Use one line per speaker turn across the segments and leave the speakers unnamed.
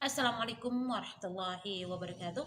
Assalamualaikum warahmatullahi wabarakatuh.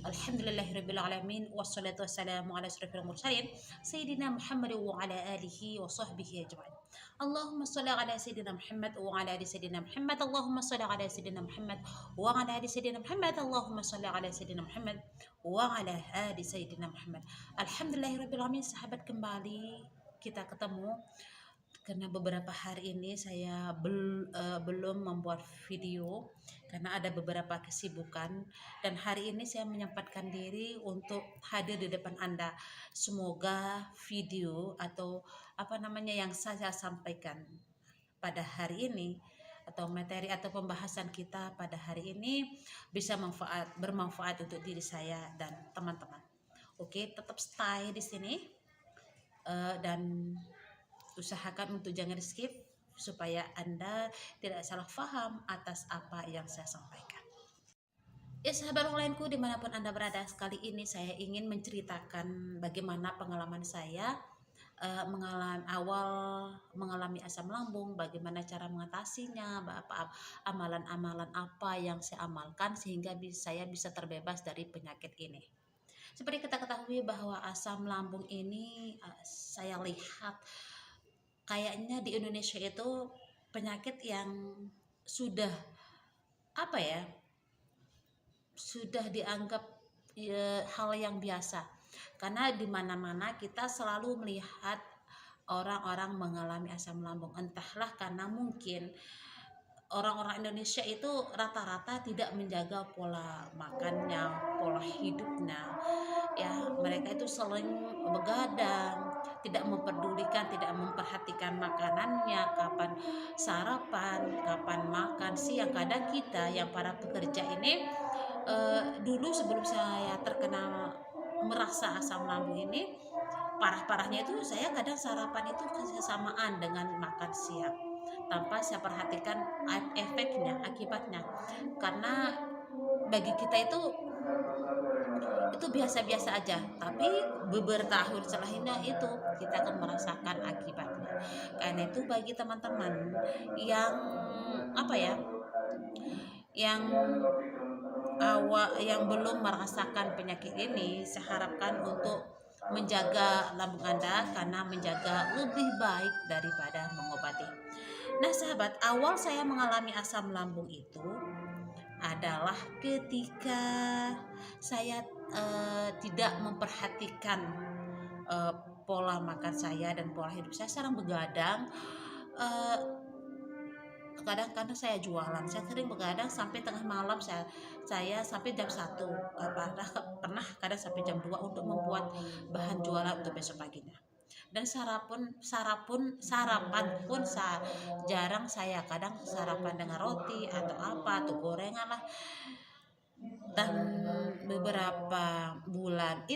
Alhamdulillahirabbil alamin wassalatu wassalamu ala asyrofil mursalin sayyidina Muhammad wa ala alihi wa sahbihi ajmain. Allahumma shalli ala sayyidina Muhammad wa ala ali sayyidina Muhammad. Allahumma shalli ala sayyidina Muhammad wa ala ali sayyidina Muhammad. Allahumma shalli ala sayyidina Muhammad wa ala ali sayyidina Muhammad. Alhamdulillahirabbil alamin. Sahabat, kembali kita ketemu karena beberapa hari ini saya belum membuat video karena ada beberapa kesibukan, dan hari ini saya menyempatkan diri untuk hadir di depan Anda. Semoga video atau yang saya sampaikan pada hari ini atau materi atau pembahasan kita pada hari ini bisa bermanfaat untuk diri saya dan teman-teman. Oke, tetap stay di sini, dan usahakan untuk jangan skip supaya Anda tidak salah paham atas apa yang saya sampaikan. Ya sahabat onlineku dimanapun Anda berada, kali ini saya ingin menceritakan bagaimana pengalaman saya mengalami asam lambung, bagaimana cara mengatasinya, amalan-amalan apa yang saya amalkan sehingga saya bisa terbebas dari penyakit ini. Seperti kita ketahui bahwa asam lambung ini saya lihat kayaknya di Indonesia itu penyakit yang sudah sudah dianggap hal yang biasa, karena di mana-mana kita selalu melihat orang-orang mengalami asam lambung. Entahlah karena mungkin orang-orang Indonesia itu rata-rata tidak menjaga pola makannya, pola hidupnya. Ya, mereka itu sering begadang, tidak memperdulikan, tidak memperhatikan makanannya, kapan sarapan, kapan makan siang. Kadang kita yang para pekerja ini dulu sebelum saya terkena merasa asam lambung ini, parah-parahnya itu saya kadang sarapan itu kesamaan dengan makan siang tanpa saya perhatikan efeknya, akibatnya. Karena bagi kita itu biasa-biasa aja, tapi beberapa tahun setelahnya itu kita akan merasakan akibatnya. Karena itu bagi teman-teman yang yang yang belum merasakan penyakit ini, saya harapkan untuk menjaga lambung Anda, karena menjaga lebih baik daripada mengobati. Nah sahabat, awal saya mengalami asam lambung itu adalah ketika saya tidak memperhatikan pola makan saya dan pola hidup saya. Sering begadang, kadang karena saya jualan, saya sering begadang sampai tengah malam, saya sampai jam 1, pernah kadang sampai jam 2 untuk membuat bahan jualan untuk besok paginya. Dan sarapan pun jarang, saya kadang sarapan dengan roti atau atau gorengan lah. Dan beberapa bulan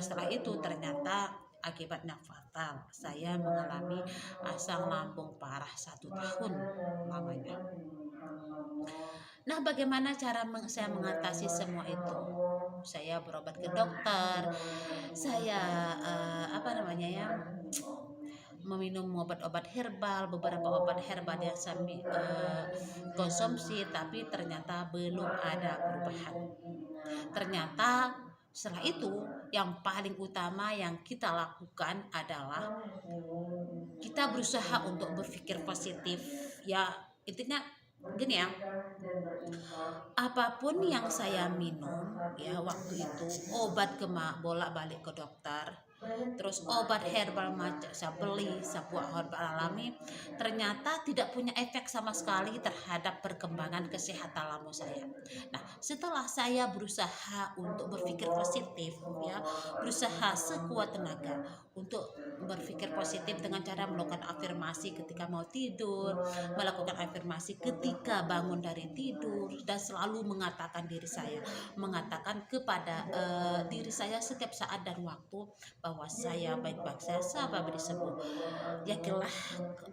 setelah itu ternyata akibatnya fatal. Saya mengalami asam lambung parah 1 tahun lamanya. Nah, bagaimana cara saya mengatasi semua itu? Saya berobat ke dokter, saya meminum obat-obat herbal, beberapa obat herbal yang saya konsumsi, tapi ternyata belum ada perubahan. Ternyata setelah itu yang paling utama yang kita lakukan adalah kita berusaha untuk berpikir positif. Ya, intinya gini ya, apapun yang saya minum ya waktu itu, obat bolak-balik ke dokter, terus obat herbal macam saya beli, sebuah herbal alami, ternyata tidak punya efek sama sekali terhadap perkembangan kesehatan lambung saya. Nah, setelah saya berusaha untuk berpikir positif ya, berusaha sekuat tenaga untuk berpikir positif dengan cara melakukan afirmasi ketika mau tidur, melakukan afirmasi ketika bangun dari tidur, dan selalu mengatakan kepada diri saya setiap saat dan waktu bahwa saya baik-baik saja, saya beri sembuh. Yakinlah,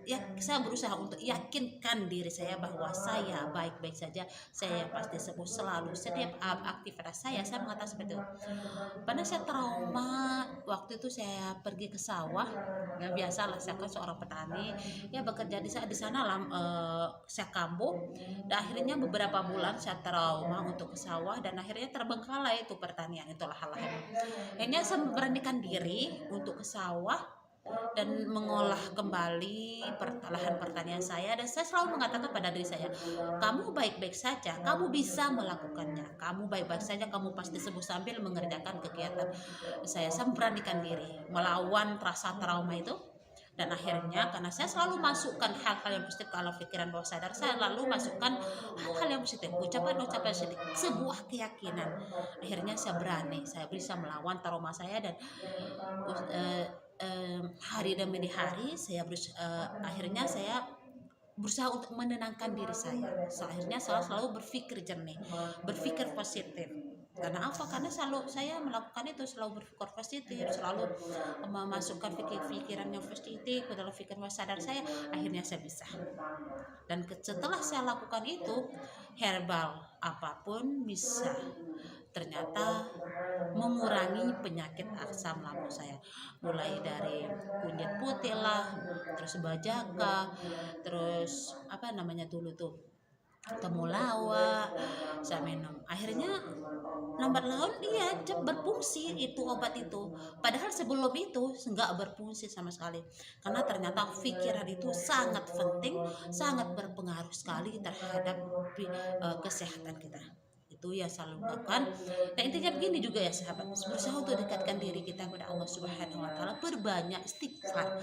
ya, saya berusaha untuk yakinkan diri saya bahwa saya baik-baik saja, saya pasti sembuh selalu. Setiap aktivitas saya mengatakan seperti itu. Pernah saya trauma waktu itu saya pergi ke sawah, ya biasalah saya kan seorang petani, ya bekerja di sana lah, saya kambuh. Dan akhirnya beberapa bulan saya trauma untuk ke sawah dan akhirnya terbengkalai itu pertanian, itulah hal lain. Akhirnya saya memberanikan diri untuk ke sawah dan mengolah kembali lahan pertanian saya, dan saya selalu mengatakan pada diri saya, kamu baik-baik saja, kamu bisa melakukannya, kamu baik-baik saja, kamu pasti sembuh, sambil mengerjakan kegiatan saya memberanikan diri melawan rasa trauma itu. Dan akhirnya karena saya selalu masukkan hal-hal yang positif kalau pikiran bawah sadar, saya lalu masukkan hal-hal yang positif, ucapan-ucapan positif, sebuah keyakinan. Akhirnya saya berani, saya bisa melawan trauma saya, dan hari demi hari saya akhirnya saya berusaha untuk menenangkan diri saya. Akhirnya saya selalu berpikir jernih, berpikir positif. Karena apa? Karena selalu saya melakukan itu, selalu berpikir positif, selalu memasukkan pikiran yang positif ke dalam pikiran bawah sadar saya. Akhirnya saya bisa. Dan setelah saya lakukan itu, herbal apapun bisa ternyata mengurangi penyakit asam lambung saya, mulai dari kunyit putih lah, terus bajaka, terus apa namanya dulu tuh, temulawak, saya minum. Akhirnya lambat laun dia berfungsi itu obat itu, padahal sebelum itu nggak berfungsi sama sekali. Karena ternyata pikiran itu sangat penting, sangat berpengaruh sekali terhadap kesehatan kita. Itu yang selalu lakukan. Nah intinya begini juga ya sahabat, berusaha untuk dekatkan diri kita kepada Allah Subhanahu Wa Taala, berbanyak istighfar,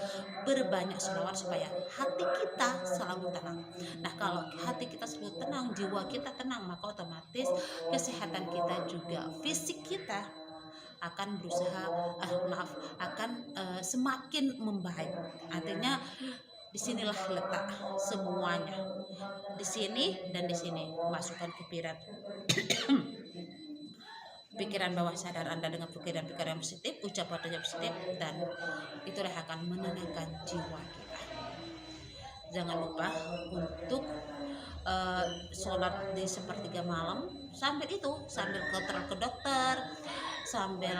berbanyak sholawat supaya hati kita selalu tenang. Nah kalau hati kita selalu tenang, jiwa kita tenang, maka otomatis kesehatan kita juga, fisik kita akan berusaha akan semakin membaik. Artinya disinilah letak semuanya, di sini dan di sini. Masukkan pikiran bawah sadar Anda dengan pikiran-pikiran positif, ucapan positif, dan itulah akan menenangkan jiwa kita. Jangan lupa untuk sholat di sepertiga malam, sambil kontrol ke dokter, sambil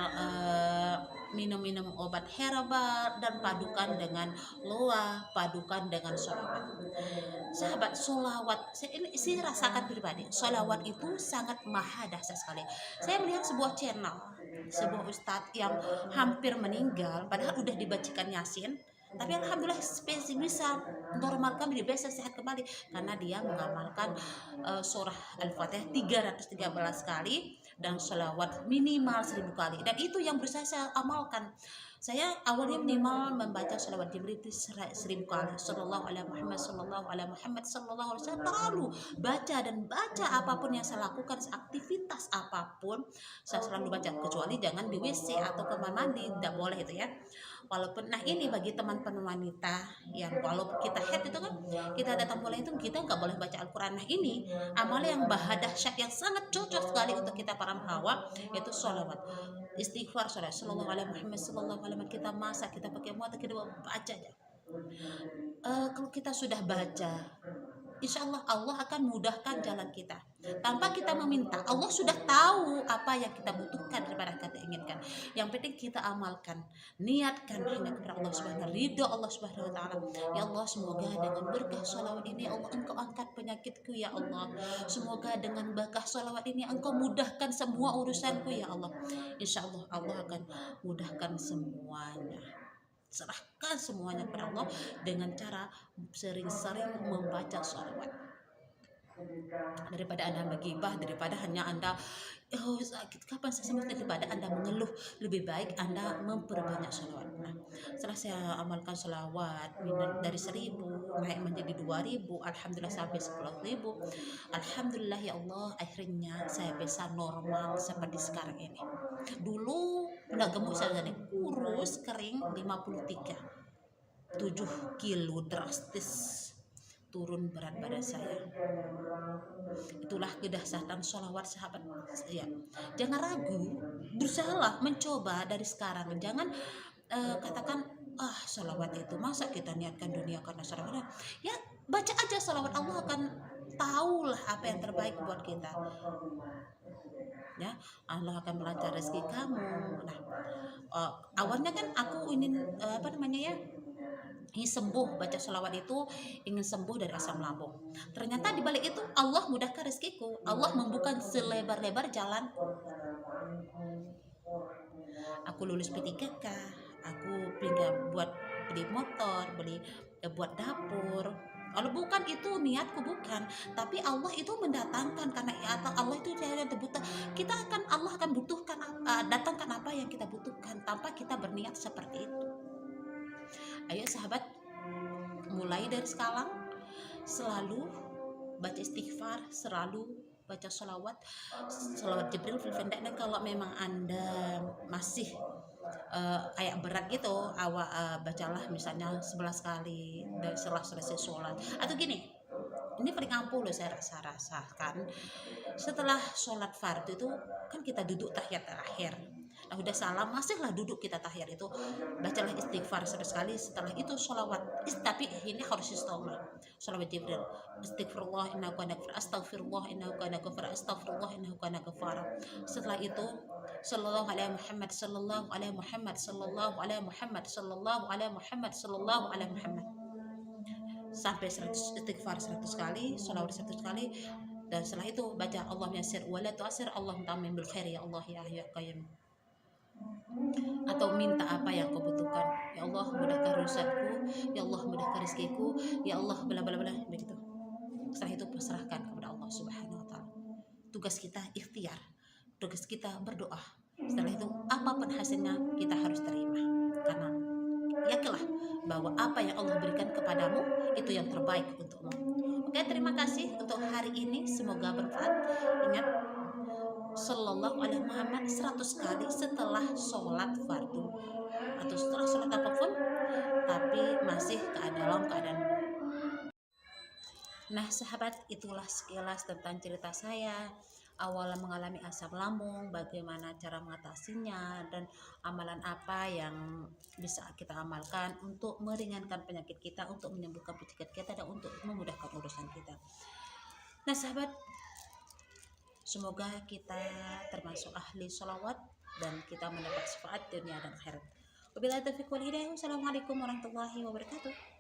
minum obat herbal, dan padukan dengan loa, padukan dengan sholawat. Sahabat, sholawat ini saya rasakan pribadi, sholawat itu sangat maha dahsyat sekali. Saya melihat sebuah channel, sebuah ustadz yang hampir meninggal padahal udah dibacakan Yasin, tapi alhamdulillah bisa normalkan diri, bisa sehat kembali karena dia mengamalkan surah Al-Fatihah 313 kali dan sholawat minimal 1000 kali. Dan itu yang berusaha saya amalkan. Saya awalnya minimal membaca sholawat Jibril 1000 kali, sallallahu alaihi Muhammad, sallallahu alaihi Muhammad, sallallahu alaihi wasallam, terlalu baca apapun yang saya lakukan, aktivitas apapun saya selalu baca, kecuali jangan di WC atau kamar mandi, tidak boleh itu ya. Walaupun, nah ini bagi teman-teman wanita yang walaupun kita head itu kan, kita datang mulai itu kita nggak boleh baca Al-Quran. Nah ini amal yang dahsyat yang sangat cocok sekali untuk kita para hawa, yaitu sholawat, istighfar, sholawat sallallahu alaihi Muhammad, sallallahu alaihi Muhammad. Kita masak, kita pakai muat, kita baca aja. Kalau kita sudah baca, insya Allah Allah akan mudahkan jalan kita tanpa kita meminta. Allah sudah tahu apa yang kita butuhkan daripada kita inginkan. Yang penting kita amalkan, niatkan hanya kepada Allah Subhanahu wa taala, ridho Allah Subhanahu wa taala. Ya Allah, semoga dengan berkah sholawat ini Allah Engkau angkat penyakitku ya Allah. Semoga dengan berkah sholawat ini Engkau mudahkan semua urusanku ya Allah. Insya Allah Allah akan mudahkan semuanya. Serahkan semuanya kepada Allah dengan cara sering-sering membaca sholawat. Daripada Anda menggibah, daripada hanya Anda sakit kapan saya sembuh, daripada Anda mengeluh, lebih baik Anda memperbanyak sholawat. Nah, setelah saya amalkan sholawat dari 1000 naik menjadi 2000, alhamdulillah sampai 10.000. Alhamdulillah ya Allah, akhirnya saya bisa normal seperti sekarang ini. Dulu udah gemuk saya jadi kurus kering 53, 7 kilo drastis. turun berat badan saya. Itulah kedahsyatan sholawat sahabat. Ya, jangan ragu, berusahalah mencoba dari sekarang. Jangan katakan sholawat itu masa kita niatkan dunia karena sholawat. Ya, baca aja sholawat, Allah akan tahulah apa yang terbaik buat kita. Ya, Allah akan melancar rezeki kamu. Nah, awalnya kan aku ingin ingin sembuh, baca sholawat itu ingin sembuh dari asam lambung. Ternyata di balik itu Allah mudahkan rezekiku, Allah membuka selebar-lebar jalan. Aku lulus P3K, aku pindah buat beli motor, buat dapur. Kalau bukan itu niatku, bukan, tapi Allah itu mendatangkan, karena Allah itu yang terbutuh. Allah akan butuhkan, datangkan apa yang kita butuhkan tanpa kita berniat seperti itu. Ayo sahabat, mulai dari sekarang selalu baca istighfar, selalu baca sholawat Jibril fil fenda. Dan kalau memang Anda masih kayak berat gitu, bacalah misalnya 11 kali setelah selesai sholat. Atau gini, ini paling ampuh loh, saya rasakan setelah sholat fardu itu kan kita duduk tahiyat terakhir. Nah, udah salam masihlah duduk kita tahiyat itu, bacalah istighfar 100 kali. Setelah itu sholawat, tapi ini harus istighfar. Sholawat Jibril, astagfirullah innahu kana ghafar, astagfirullah innahu kana ghafar, astagfirullah innahu kana ghafar. Setelah itu sallallahu alaihi Muhammad, sallallahu alaihi Muhammad, sallallahu alaihi Muhammad, sallallahu alaihi Muhammad, sallallahu alaihi Muhammad, sampai 100 istighfar 100 kali, sholawat 100 kali. Dan setelah itu baca Allah yasir wala tu'asir, Allah tamim bil khair ya Allah ya hayyu qayyum. Atau minta apa yang kau butuhkan, ya Allah mudahkan urusanku, ya Allah mudahkan rezekiku, ya Allah bla bla bla, begitu. Setelah itu pasrahkan kepada Allah Subhanahu wa taala. Tugas kita ikhtiar, tugas kita berdoa. Setelah itu apapun hasilnya kita harus terima, karena yakinlah bahwa apa yang Allah berikan kepadamu itu yang terbaik untukmu. Oke, terima kasih untuk hari ini, semoga bermanfaat. Ingat, sallallahu alaihi Muhammad 100 kali setelah sholat fardu atau setelah sholat apapun, tapi masih dalam keadaan. Nah sahabat, itulah sekilas tentang cerita saya awal mengalami asam lambung, bagaimana cara mengatasinya, dan amalan apa yang bisa kita amalkan untuk meringankan penyakit kita, untuk menyembuhkan penyakit kita, dan untuk memudahkan urusan kita. Nah sahabat, semoga kita termasuk ahli sholawat dan kita mendapat syafaat dunia dan akhirat. Wabillahi taufiq wal hidayah. Wassalamualaikum warahmatullahi wabarakatuh.